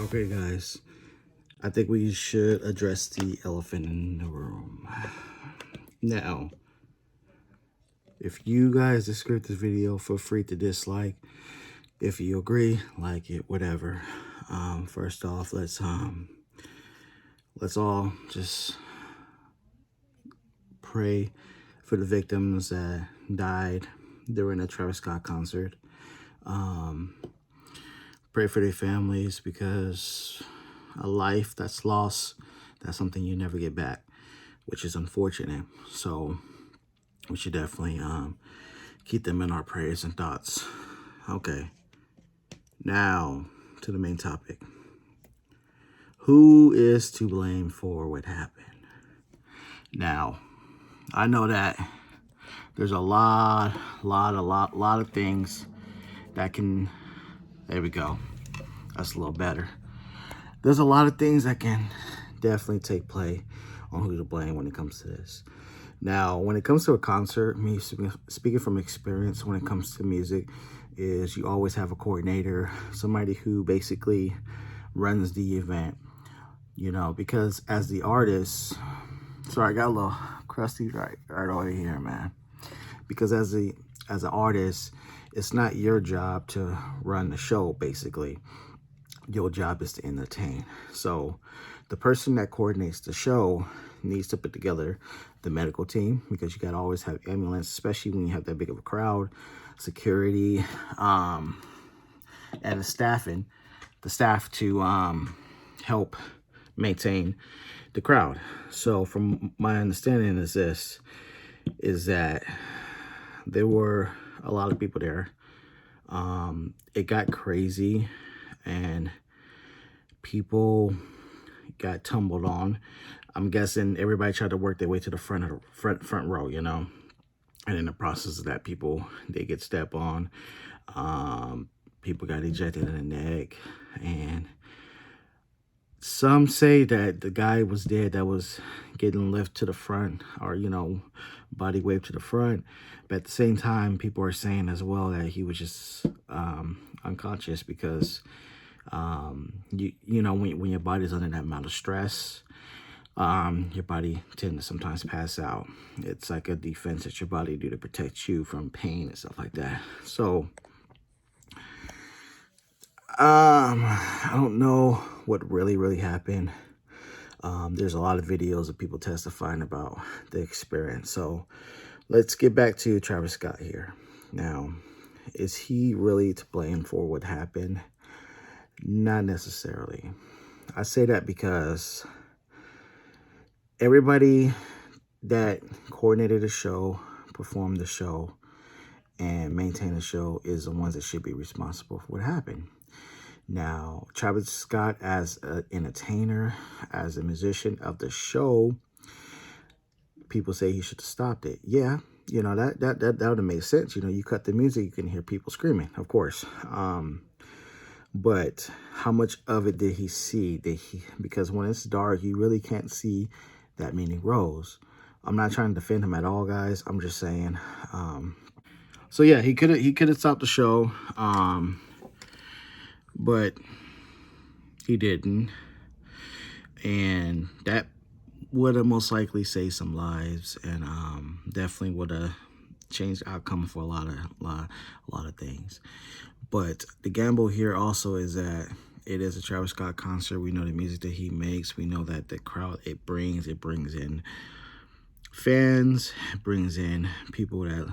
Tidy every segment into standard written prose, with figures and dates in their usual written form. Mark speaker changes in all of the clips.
Speaker 1: Okay, guys, I think we should address the elephant in the room. Now, if you guys disagree with this video, feel free to dislike. If you agree, like it, whatever. First off, let's all just pray for the victims that died during the Travis Scott concert. Pray for their families, because a life that's lost, that's something you never get back, which is unfortunate. So we should definitely keep them in our prayers and thoughts. Okay, now to the main topic. Who is to blame for what happened? Now, I know that there's a lot of things that can, there we go. That's a little better. There's a lot of things that can definitely take play on who to blame when it comes to this. Now, when it comes to a concert, me speaking from experience when it comes to music, is you always have a coordinator, somebody who basically runs the event, you know, because as the artist, sorry, I got a little crusty right over here, man. Because as an artist, it's not your job to run the show, basically. Your job is to entertain. So the person that coordinates the show needs to put together the medical team, because you got to always have ambulance, especially when you have that big of a crowd, security, and the staff to help maintain the crowd. So from my understanding is that there were a lot of people there. It got crazy and people got tumbled on. I'm guessing everybody tried to work their way to the front row, you know. And in the process of that, they get stepped on. People got ejected in the neck, and some say that the guy was dead that was getting lifted to the front, or, you know, body waved to the front. But at the same time, people are saying as well that he was just unconscious, because you know, when your body's under that amount of stress, your body tends to sometimes pass out. It's like a defense that your body do to protect you from pain and stuff like that. So I don't know what really happened. There's a lot of videos of people testifying about the experience. So let's get back to Travis Scott here. Now, is he really to blame for what happened? Not necessarily. I say that because everybody that coordinated the show, performed the show, and maintained the show is the ones that should be responsible for what happened. Now, Travis Scott, as an entertainer, as a musician of the show, people say he should have stopped it. Yeah, you know, that would have made sense. You know, you cut the music, you can hear people screaming, of course. But how much of it did he see? Because when it's dark, you really can't see that many rows. I'm not trying to defend him at all, guys. I'm just saying. So yeah, he could have stopped the show, but he didn't, and that would have most likely saved some lives, and definitely would have changed the outcome for a lot of things. But the gamble here also is that it is a Travis Scott concert. We know the music that he makes. We know that the crowd it brings in fans, it brings in people that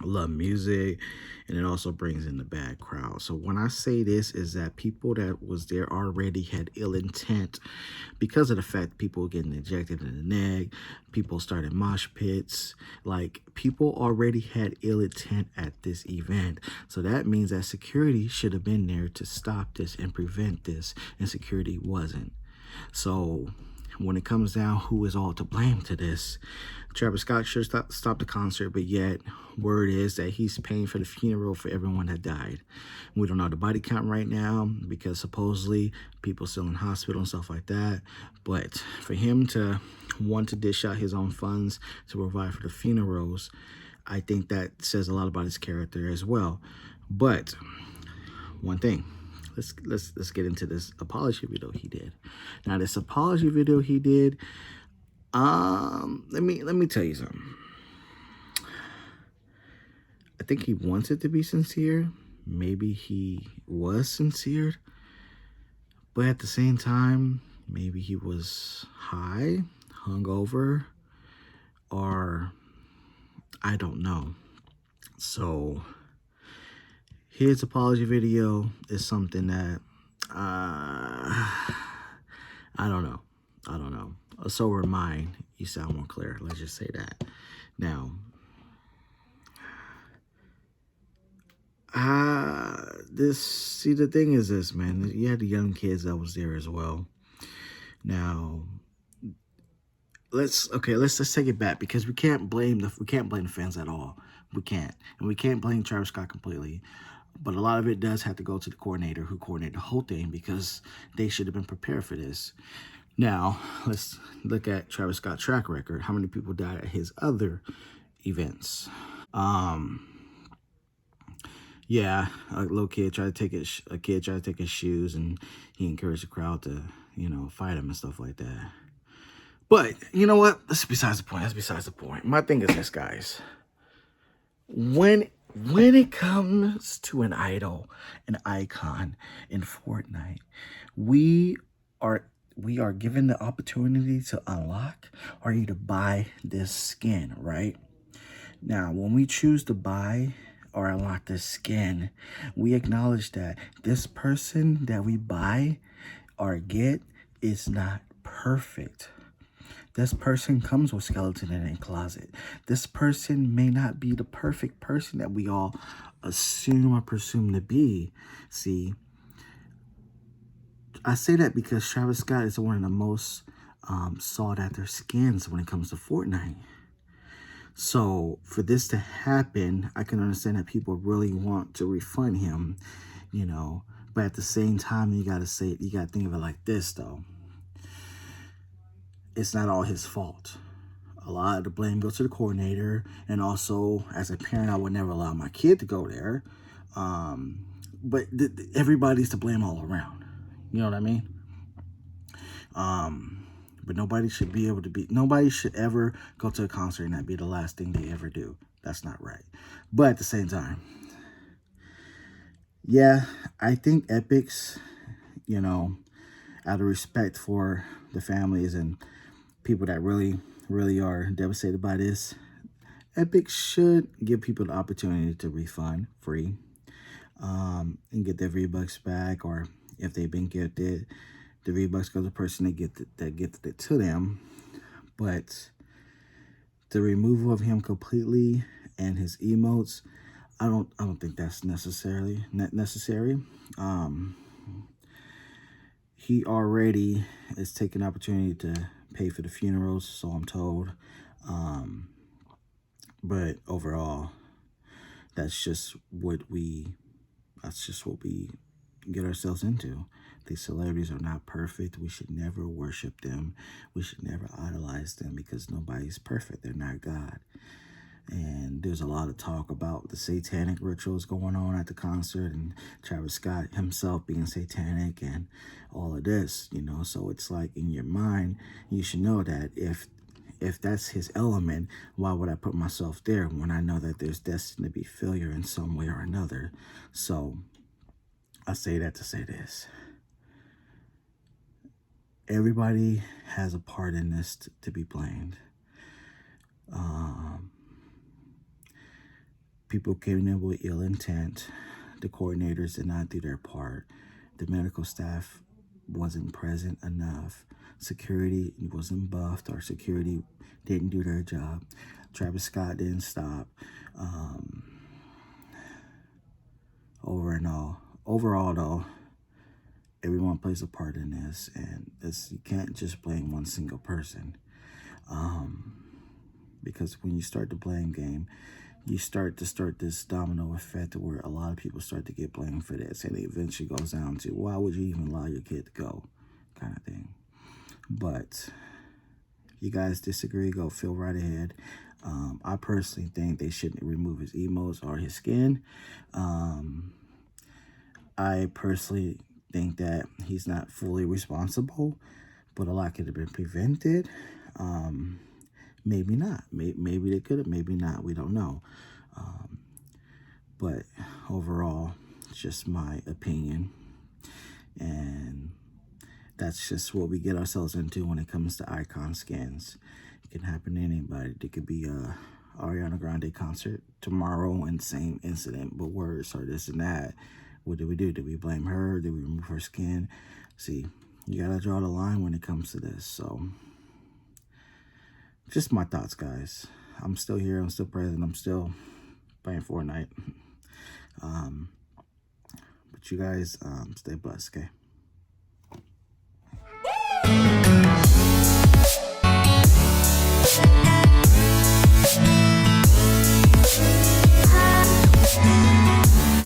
Speaker 1: love music, and it also brings in the bad crowd. So when I say this, is that people that was there already had ill intent, because of the fact people were getting ejected in the neck, people started mosh pits, like people already had ill intent at this event. So that means that security should have been there to stop this and prevent this, and security wasn't. So when it comes down who is all to blame to this, Travis Scott should stop the concert, but yet word is that he's paying for the funeral for everyone that died. We don't know the body count right now, because supposedly people still in hospital and stuff like that. But for him to want to dish out his own funds to provide for the funerals, I think that says a lot about his character as well. But one thing, let's get into this apology video he did. Now, this apology video he did, let me tell you something. I think he wants it to be sincere. Maybe he was sincere, but at the same time, maybe he was high, hungover, or I don't know. So his apology video is something that I don't know. I don't know. A sober mind, you sound more clear. Let's just say that. Now, the thing is this, man. You had the young kids that was there as well. Now, let's take it back, because we can't blame the fans at all. We can't, and we can't blame Travis Scott completely. But a lot of it does have to go to the coordinator who coordinated the whole thing, because they should have been prepared for this. Now, let's look at Travis Scott's track record. How many people died at his other events? Yeah, a little kid tried to take his shoes, and he encouraged the crowd to, fight him and stuff like that. But you know what? That's besides the point. That's besides the point. My thing is this, guys. When it comes to an idol, an icon in Fortnite, we are given the opportunity to unlock or either buy this skin, right? Now, when we choose to buy or unlock this skin, we acknowledge that this person that we buy or get is not perfect. This person comes with skeleton in their closet. This person may not be the perfect person that we all assume or presume to be. See, I say that because Travis Scott is one of the most sought after skins when it comes to Fortnite. So for this to happen, I can understand that people really want to refund him, but at the same time, you got to think of it like this, though. It's not all his fault. A lot of the blame goes to the coordinator, and also, as a parent, I would never allow my kid to go there. But everybody's to blame all around. You know what I mean? But nobody should ever go to a concert and that be the last thing they ever do. That's not right. But at the same time, yeah, I think Epic's, out of respect for the families and people that really, really are devastated by this, Epic should give people the opportunity to refund free, and get their V-Bucks back, or if they've been gifted, the V-Bucks go to the person that gifted it to them. But the removal of him completely and his emotes, I don't think that's necessary. He already is taking opportunity to pay for the funerals, so I'm told. But overall, that's just what we get ourselves into. These celebrities are not perfect. We should never worship them. We should never idolize them, because nobody's perfect. They're not God. And there's a lot of talk about the satanic rituals going on at the concert, and Travis Scott himself being satanic and all of this, So it's like, in your mind, you should know that if that's his element, why would I put myself there when I know that there's destined to be failure in some way or another? So I say that to say this. Everybody has a part in this to be blamed. People came in with ill intent. The coordinators did not do their part. The medical staff wasn't present enough. Security wasn't buffed, or security didn't do their job. Travis Scott didn't stop. Overall, though, everyone plays a part in this, and you can't just blame one single person. Because when you start the blame game, you start this domino effect where a lot of people start to get blamed for this, and it eventually goes down to, why would you even allow your kid to go, kind of thing. But if you guys disagree, go feel right ahead. I personally think they shouldn't remove his emotes or his skin. I personally think that he's not fully responsible, but a lot could have been prevented. Maybe not. Maybe they could have, maybe not. We don't know. But overall, it's just my opinion. And that's just what we get ourselves into when it comes to icon scans. It can happen to anybody. It could be a Ariana Grande concert tomorrow and same incident, but worse or this and that. What did we do? Did we blame her? Did we remove her skin? See, you gotta draw the line when it comes to this. So, just my thoughts, guys. I'm still here. I'm still present. I'm still playing Fortnite. But you guys, stay blessed, okay?